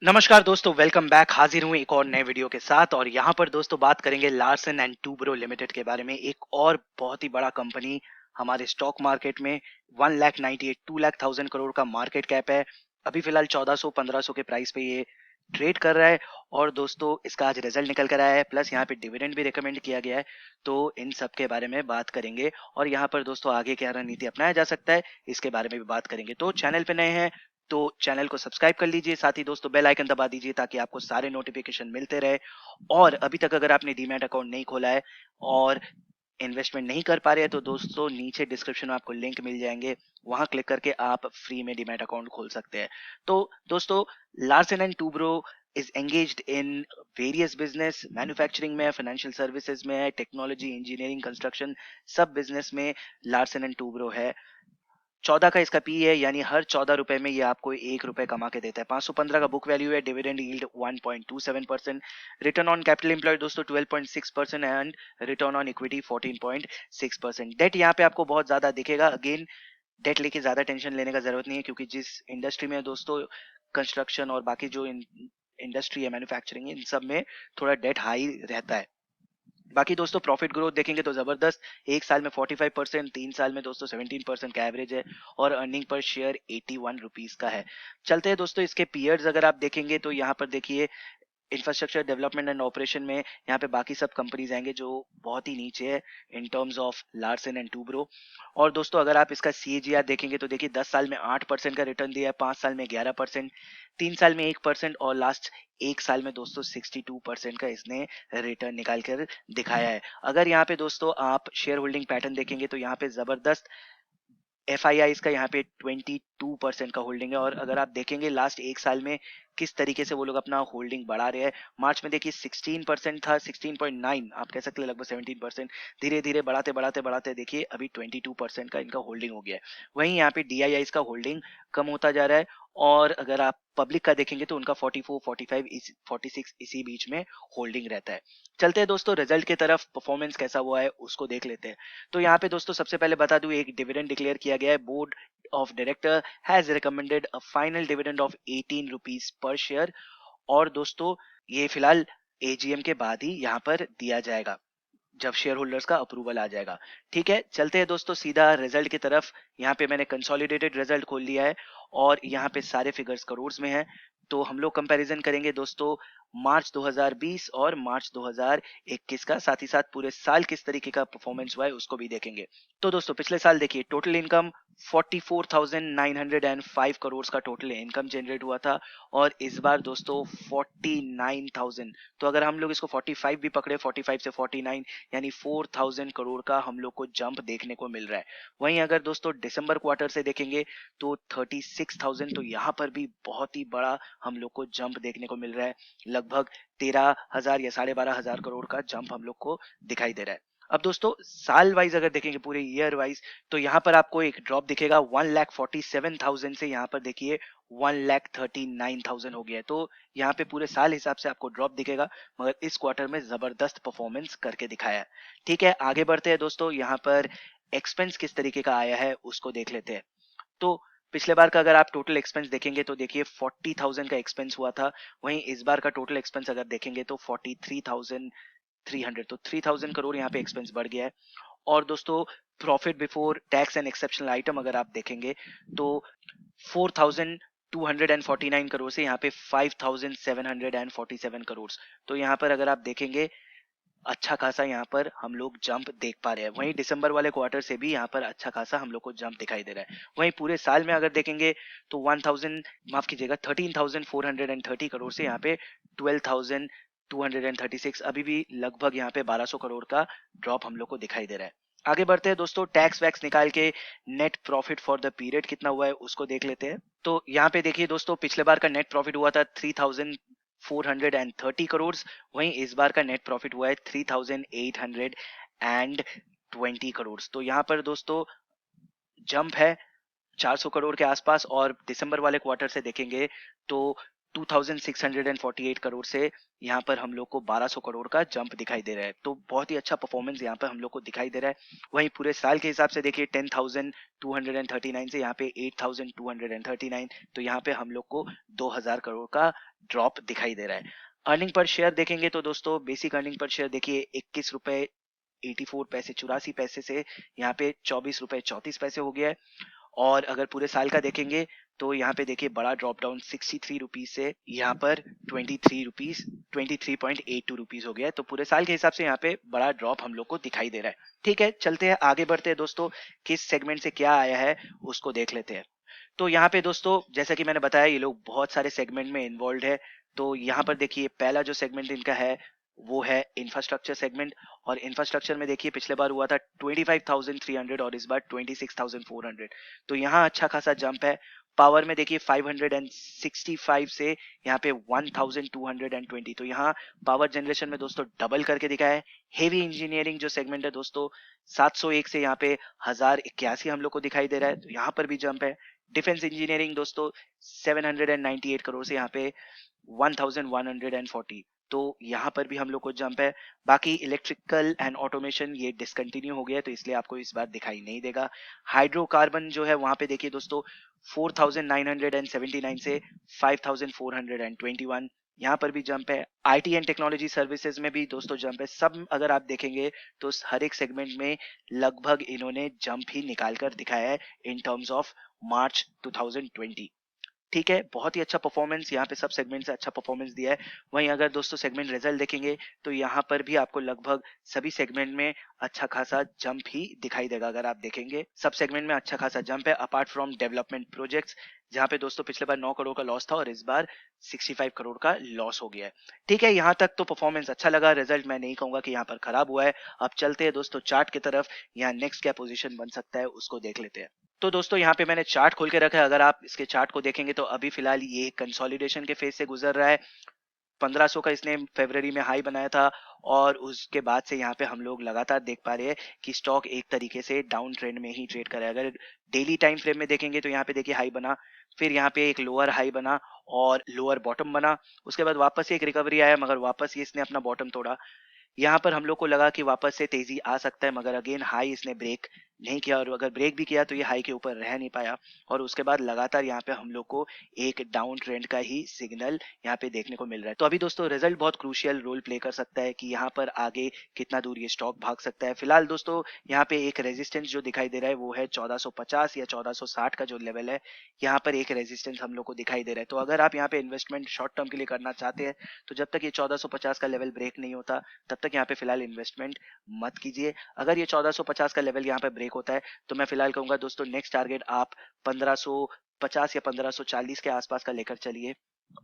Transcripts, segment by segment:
नमस्कार दोस्तों, welcome back. हाजिर हूँ एक और नए वीडियो के साथ और यहाँ पर दोस्तों बात करेंगे लार्सन एंड टूब्रो लिमिटेड के बारे में। एक और बहुत ही बड़ा कंपनी हमारे स्टॉक मार्केट में 1,98,2,00,000 करोड़ का मार्केट कैप है। अभी फिलहाल 1400-1500 के प्राइस पे ये ट्रेड कर रहा है और दोस्तों इसका आज रिजल्ट निकल कर आया है, प्लस यहाँ पे डिविडेंड भी रिकमेंड किया गया है। तो इन सब के बारे में बात करेंगे और यहाँ पर दोस्तों आगे क्या रणनीति अपनाया जा सकता है इसके बारे में भी बात करेंगे। तो चैनल पे नए हैं तो चैनल को सब्सक्राइब कर लीजिए, साथ ही दोस्तों बेल आइकन दबा दीजिए ताकि आपको सारे नोटिफिकेशन मिलते रहे। और अभी तक अगर आपने डीमैट अकाउंट नहीं खोला है और इन्वेस्टमेंट नहीं कर पा रहे हैं तो दोस्तों नीचे डिस्क्रिप्शन में आपको लिंक मिल जाएंगे, वहां क्लिक करके आप फ्री में डीमैट अकाउंट खोल सकते हैं। तो दोस्तों Larsen and Toubro is engaged in various business, manufacturing में, फाइनेंशियल सर्विसेज में, टेक्नोलॉजी, इंजीनियरिंग, कंस्ट्रक्शन, सब बिजनेस में लार्सन एंड टूब्रो है। 14 का इसका पी है, यानी हर 14 रुपए में ये आपको 1 रुपए कमा के देता है। 515 का बुक वैल्यू है, dividend yield 1.27%, return on capital employed दोस्तों 12.6% and return on equity 14.6%। Debt यहाँ पे आपको बहुत ज्यादा दिखेगा। अगेन डेट लेके ज्यादा टेंशन लेने का जरूरत नहीं है, क्योंकि जिस इंडस्ट्री में दोस्तों कंस्ट्रक्शन और बाकी जो इंडस्ट्री है, मैन्युफैक्चरिंग, इन सब में थोड़ा डेट हाई रहता है। बाकी दोस्तों प्रॉफिट ग्रोथ देखेंगे तो जबरदस्त, एक साल में 45%, 3 साल में दोस्तों 17% का एवरेज है और अर्निंग पर शेयर 81 रुपीज का है। चलते हैं दोस्तों इसके पीयर्स अगर आप देखेंगे तो यहाँ पर देखिए इंफ्रास्ट्रक्चर डेवलपमेंट एंड ऑपरेशन में यहाँ पे बाकी सब कंपनीज आएंगे जो बहुत ही नीचे है in terms of Larsen and Toubro. और दोस्तों अगर आप इसका सीएजीआर देखेंगे तो देखिए 10 साल में 8% का रिटर्न दिया है, 5 साल में 11%, 3 साल में 1% और लास्ट एक साल में दोस्तों 62% का इसने रिटर्न निकाल कर दिखाया है। अगर यहाँ पे दोस्तों आप शेयर होल्डिंग पैटर्न देखेंगे तो यहाँ पे जबरदस्त एफ आई आई का यहाँ पे 22% का होल्डिंग है। और अगर आप देखेंगे लास्ट एक साल में किस तरीके से वो लोग अपना होल्डिंग बढ़ा रहे हैं, मार्च में देखिए 16% था, 16.9 आप कह सकते हैं, लगभग 17%। धीरे धीरे बढ़ाते बढ़ाते बढ़ाते देखिए अभी 22% का इनका होल्डिंग हो गया है। वहीं यहाँ पे डी आई आई का होल्डिंग कम होता जा रहा है और अगर आप पब्लिक का देखेंगे तो उनका 44, 45, 46 इसी बीच में होल्डिंग रहता है। चलते हैं दोस्तों रिजल्ट की तरफ, परफॉर्मेंस कैसा हुआ है उसको देख लेते हैं। तो यहाँ पे दोस्तों सबसे पहले बता दूं, एक डिविडेंड डिक्लेयर किया गया है। Board of director has recommended a final dividend of 18 rupees per share. और दोस्तों ये फिलहाल एजीएम के बाद ही यहाँ पर दिया जाएगा, जब शेयर होल्डर्स का अप्रूवल आ जाएगा। ठीक है, चलते हैं दोस्तों सीधा रिजल्ट की तरफ। यहाँ पे मैंने कंसोलिडेटेड रिजल्ट खोल लिया है और यहाँ पे सारे फिगर्स करोड़ में हैं। तो हम लोग कंपैरिजन करेंगे दोस्तों मार्च 2020 और मार्च 2021 का, साथ ही साथ पूरे साल किस तरीके का परफॉर्मेंस हुआ है उसको भी देखेंगे। तो दोस्तों पिछले साल देखिए टोटल इनकम 44,905 करोड़ का टोटल इनकम जनरेट हुआ था और इस बार दोस्तों 49,000। तो अगर हम लोग इसको 45 भी पकड़े, 45 से 49 यानी 4,000 करोड़ का हम लोग को जंप देखने को मिल रहा है। वहीं अगर दोस्तों दिसंबर क्वार्टर से देखेंगे तो 36,000, तो यहाँ पर भी बहुत ही बड़ा हम लोग को जंप देखने को मिल रहा है। लगभग 13,000 या 12,500 करोड़ का जंप हम लोग को दिखाई दे रहा है। अब दोस्तों साल वाइज अगर देखेंगे, पूरे ईयर वाइज, तो यहाँ पर आपको एक ड्रॉप दिखेगा 1,47,000 से, यहाँ पर देखिए 1,39,000 हो गया है। तो यहाँ पे पूरे साल हिसाब से आपको ड्रॉप दिखेगा, मगर इस क्वार्टर में जबरदस्त परफॉर्मेंस करके दिखाया है। ठीक है, आगे बढ़ते हैं दोस्तों। यहाँ पर एक्सपेंस किस तरीके का आया है उसको देख लेते हैं। तो पिछले बार का अगर आप टोटल एक्सपेंस देखेंगे तो देखिए 40,000 का एक्सपेंस हुआ था। वहीं इस बार का टोटल एक्सपेंस अगर देखेंगे तो 43,300, तो 3,000 करोड़ यहाँ पे एक्सपेंस बढ़ गया है। और दोस्तों profit before tax and exceptional item अगर आप देखेंगे तो 4,249 करोड़ से यहाँ पे 5,747 करोड़। तो यहाँ पर अगर आप देखेंगे अच्छा खासा यहाँ पर हम लोग जंप देख पा रहे हैं। वहीं दिसंबर वाले क्वार्टर से भी यहाँ पर अच्छा खासा हम लोग को जंप दिखाई दे रहा है। वहीं पूरे साल में अगर देखेंगे तो 1000 माफ कीजिएगा 13,430 करोड़ से यहाँ पे 12,236, अभी भी लगभग यहाँ पे 1200 करोड़ का ड्रॉप हम लोग को दिखाई दे रहा है। आगे बढ़ते हैं दोस्तों, टैक्स वैक्स निकाल के net profit for the period कितना हुआ है उसको देख लेते हैं। तो यहाँ पे देखिए दोस्तों पिछले बार का नेट प्रॉफिट हुआ था 3,430 करोड़। वहीं इस बार का नेट प्रॉफिट हुआ है 3,820 करोड़। तो यहाँ पर दोस्तों जंप है 400 करोड़ के आसपास। और दिसंबर वाले क्वार्टर से देखेंगे तो 2648 करोड़ से यहाँ पर हम लोग को 1200 करोड़ का जंप दिखाई दे रहा है। तो बहुत ही अच्छा परफॉर्मेंस यहाँ पर हम लोग को दिखाई दे रहा है। वहीं पूरे साल के हिसाब से देखिए 10,239 से यहाँ पे 8,239, तो यहाँ पे हम लोग को 2000 करोड़ का ड्रॉप दिखाई दे रहा है। अर्निंग पर शेयर देखेंगे तो दोस्तों बेसिक अर्निंग पर शेयर देखिए 21 रुपए 84 पैसे 84 पैसे से यहाँ पे 24 रुपए 34 पैसे हो गया है। और अगर पूरे साल का देखेंगे तो यहाँ पे देखिए बड़ा ड्रॉप डाउन 63 रुपीज से यहाँ पर 23.82 रुपीज हो गया है। तो पूरे साल के हिसाब से यहाँ पे बड़ा ड्रॉप हम लोग को दिखाई दे रहा है। ठीक है, चलते हैं आगे बढ़ते हैं दोस्तों, किस सेगमेंट से क्या आया है उसको देख लेते हैं। तो यहाँ पे दोस्तों जैसा कि मैंने बताया ये लोग बहुत सारे सेगमेंट में इन्वॉल्व है। तो यहाँ पर देखिए पहला जो सेगमेंट इनका है वो है इंफ्रास्ट्रक्चर सेगमेंट। और इंफ्रास्ट्रक्चर में देखिए पिछले बार हुआ था 25,300 और इस बार 26,400, तो यहाँ अच्छा खासा जंप है। पावर में देखिए 565 से यहाँ पे 1,220, तो यहाँ पावर जनरेशन में दोस्तों डबल करके दिखाया है। हेवी इंजीनियरिंग जो सेगमेंट है दोस्तों 701 से यहाँ पे 1081 हम लोग को दिखाई दे रहा है, तो यहाँ पर भी जंप है। डिफेंस इंजीनियरिंग दोस्तों 798 करोड़ से यहाँ पे 1140, तो यहाँ पर भी हम लोग को जंप है। बाकी इलेक्ट्रिकल एंड ऑटोमेशन ये डिसकंटिन्यू हो गया है, तो इसलिए आपको इस बार दिखाई नहीं देगा। हाइड्रोकार्बन जो है वहां पे देखिए दोस्तों 4,979 से 5,421, यहाँ पर भी जंप है। आईटी एंड टेक्नोलॉजी सर्विसेज में भी दोस्तों जंप है। सब अगर आप देखेंगे तो हर एक सेगमेंट में लगभग इन्होंने जंप ही निकाल कर दिखाया है इन टर्म्स ऑफ मार्च 2020। ठीक है, बहुत ही अच्छा परफॉर्मेंस यहाँ पे सब सेगमेंट से अच्छा परफॉर्मेंस दिया है। वहीं अगर दोस्तों सेगमेंट रिजल्ट देखेंगे तो यहाँ पर भी आपको लगभग सभी सेगमेंट में अच्छा खासा जंप ही दिखाई देगा। अगर आप देखेंगे सब सेगमेंट में अच्छा खासा जंप है अपार्ट फ्रॉम डेवलपमेंट प्रोजेक्ट्स, जहाँ पे दोस्तों पिछले बार 9 करोड़ का लॉस था और इस बार 65 करोड़ का लॉस हो गया है। ठीक है, यहाँ तक तो परफॉर्मेंस अच्छा लगा, रिजल्ट मैं नहीं कहूंगा कि यहाँ पर खराब हुआ है। अब चलते हैं दोस्तों चार्ट की तरफ, यहाँ नेक्स्ट क्या पोजीशन बन सकता है उसको देख लेते हैं। तो दोस्तों यहाँ पे मैंने चार्ट खोल के रखा है। अगर आप इसके चार्ट को देखेंगे तो अभी फिलहाल ये कंसोलिडेशन के फेज से गुजर रहा है। 1500 का इसने फरवरी में हाई बनाया था और उसके बाद से यहाँ पे हम लोग लगातार देख पा रहे हैं कि स्टॉक एक तरीके से डाउन ट्रेंड में ही ट्रेड कर रहा है। अगर डेली टाइम फ्रेम में देखेंगे तो यहाँ पे देखिए हाई बना, फिर यहाँ पे एक लोअर हाई बना और लोअर बॉटम बना, उसके बाद वापस एक रिकवरी आया मगर वापस ये इसने अपना बॉटम तोड़ा। यहाँ पर हम लोग को लगा कि वापस से तेजी आ सकता है मगर अगेन हाई इसने ब्रेक नहीं किया, और अगर ब्रेक भी किया तो ये हाई के ऊपर रह नहीं पाया और उसके बाद लगातार यहाँ पे हम लोग को एक डाउन ट्रेंड का ही सिग्नल यहाँ पे देखने को मिल रहा है। तो अभी दोस्तों रिजल्ट बहुत क्रूशियल रोल प्ले कर सकता है कि यहाँ पर आगे कितना दूर ये स्टॉक भाग सकता है। फिलहाल दोस्तों यहाँ पे एक रेजिस्टेंस जो दिखाई दे रहा है वो है 1450 या 1460 का जो लेवल है, यहाँ पर एक रेजिस्टेंस हम लोग को दिखाई दे रहा है। तो अगर आप यहाँ पे इन्वेस्टमेंट शॉर्ट टर्म के लिए करना चाहते हैं तो जब तक ये 1450 का लेवल ब्रेक नहीं होता तब तक यहाँ पे फिलहाल इन्वेस्टमेंट मत कीजिए। अगर ये 1450 का लेवल यहाँ पे ब्रेक होता है तो मैं फिलहाल कहूंगा दोस्तों नेक्स्ट टारगेट आप 1550 या 1540 के आसपास का लेकर चलिए,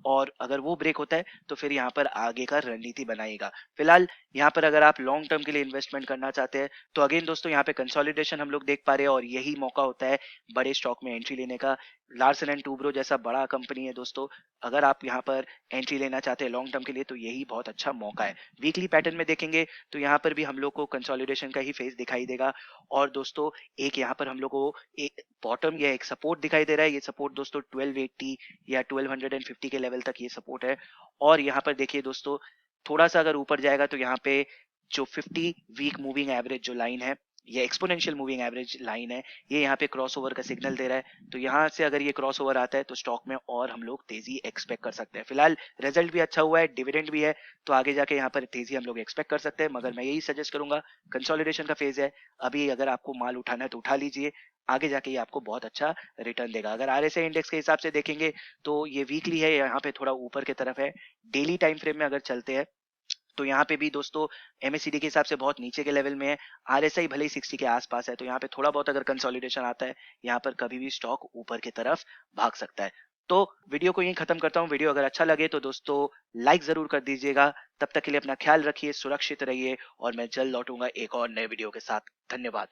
और अगर वो ब्रेक होता है तो फिर यहाँ पर आगे का रणनीति बनाइएगा। फिलहाल यहाँ पर अगर आप लॉन्ग टर्म के लिए इन्वेस्टमेंट करना चाहते हैं तो अगेन दोस्तों यहाँ पे कंसोलिडेशन हम लोग देख पा रहे हैं और यही मौका होता है बड़े स्टॉक में एंट्री लेने का। लार्सन एंड टूब्रो जैसा बड़ा कंपनी है दोस्तों, अगर आप यहाँ पर एंट्री लेना चाहते हैं लॉन्ग टर्म के लिए तो यही बहुत अच्छा मौका है। वीकली पैटर्न में देखेंगे तो यहाँ पर भी हम लोग को कंसोलिडेशन का ही फेज दिखाई देगा और दोस्तों एक यहाँ पर हम लोग को एक बॉटम या एक सपोर्ट दिखाई दे रहा है। ये सपोर्ट दोस्तों 1280 या 1250 के लेवल तक ये सपोर्ट है। और यहाँ पर देखिए दोस्तों थोड़ा सा अगर ऊपर जाएगा तो यहाँ पे जो 50 वीक मूविंग एवरेज जो लाइन है, ये एक्सपोनेंशियल मूविंग एवरेज लाइन है, ये यहाँ पे क्रॉसओवर का सिग्नल दे रहा है। तो यहाँ से अगर ये क्रॉसओवर आता है तो स्टॉक में और हम लोग तेजी एक्सपेक्ट कर सकते हैं। फिलहाल रिजल्ट भी अच्छा हुआ है, डिविडेंड भी है, तो आगे जाके यहाँ पर तेजी हम लोग एक्सपेक्ट कर सकते हैं। मगर मैं यही सजेस्ट करूंगा, कंसोलिडेशन का फेज है, अभी अगर आपको माल उठाना है तो उठा लीजिए, आगे जाके ये आपको बहुत अच्छा रिटर्न देगा। अगर आरएसआई इंडेक्स के हिसाब से देखेंगे तो ये वीकली है, यहाँ पे थोड़ा ऊपर की तरफ है। डेली टाइम फ्रेम में अगर चलते हैं तो यहाँ पे भी दोस्तों एमएसीडी के हिसाब से बहुत नीचे के लेवल में है। आरएसआई भले ही 60 के आसपास है, तो यहाँ पे थोड़ा बहुत अगर कंसोलिडेशन आता है यहाँ पर कभी भी स्टॉक ऊपर की तरफ भाग सकता है। तो वीडियो को यहीं खत्म करता हूँ। वीडियो अगर अच्छा लगे तो दोस्तों लाइक जरूर कर दीजिएगा। तब तक के लिए अपना ख्याल रखिए, सुरक्षित रहिए और मैं जल्द लौटूंगा एक और नए वीडियो के साथ। धन्यवाद।